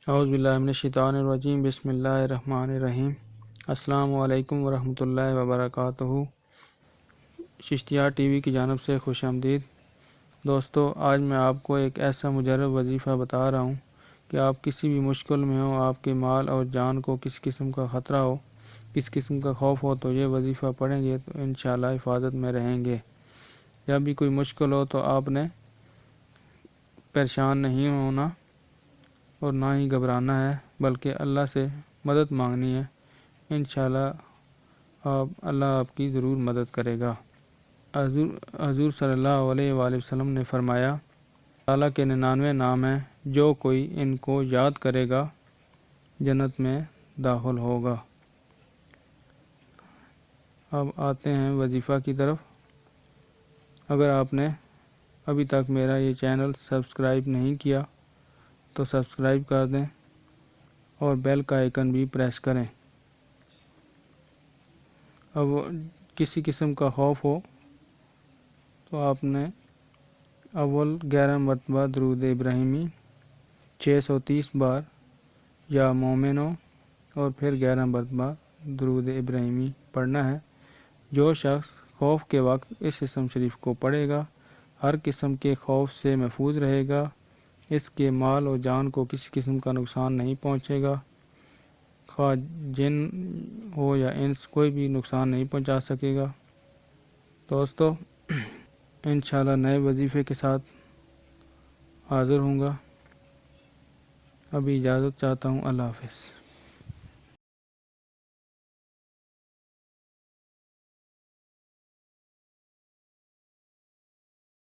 اعوذ باللہ من الشیطان الرجیم، بسم اللہ الرحمن الرحیم۔ السلام علیکم ورحمۃ اللہ وبرکاتہ۔ چشتیہ ٹی وی کی جانب سے خوش آمدید۔ دوستو، آج میں آپ کو ایک ایسا مجرب وظیفہ بتا رہا ہوں کہ آپ کسی بھی مشکل میں ہو، آپ کے مال اور جان کو کس قسم کا خطرہ ہو، کس قسم کا خوف ہو، تو یہ وظیفہ پڑھیں گے تو انشاءاللہ حفاظت میں رہیں گے۔ جب بھی کوئی مشکل ہو تو آپ نے پریشان نہیں ہونا اور نہ ہی گھبرانا ہے، بلکہ اللہ سے مدد مانگنی ہے۔ انشاءاللہ اللہ آپ کی ضرور مدد کرے گا۔ حضور صلی اللہ علیہ وآلہ وسلم نے فرمایا، اللہ کے 99 نام ہیں، جو کوئی ان کو یاد کرے گا جنت میں داخل ہوگا۔ اب آتے ہیں وظیفہ کی طرف۔ اگر آپ نے ابھی تک میرا یہ چینل سبسکرائب نہیں کیا تو سبسکرائب کر دیں اور بیل کا آئیکن بھی پریس کریں۔ اب کسی قسم کا خوف ہو تو آپ نے اول 11 مرتبہ درود ابراہیمی 630 بار یا مومنو اور پھر 11 مرتبہ درود ابراہیمی پڑھنا ہے۔ جو شخص خوف کے وقت اس اسم شریف کو پڑھے گا ہر قسم کے خوف سے محفوظ رہے گا، اس کے مال اور جان کو کسی قسم کا نقصان نہیں پہنچے گا، خواہ جن ہو یا انس کوئی بھی نقصان نہیں پہنچا سکے گا۔ دوستو، انشاءاللہ نئے وظیفے کے ساتھ حاضر ہوں گا۔ ابھی اجازت چاہتا ہوں۔ اللہ حافظ۔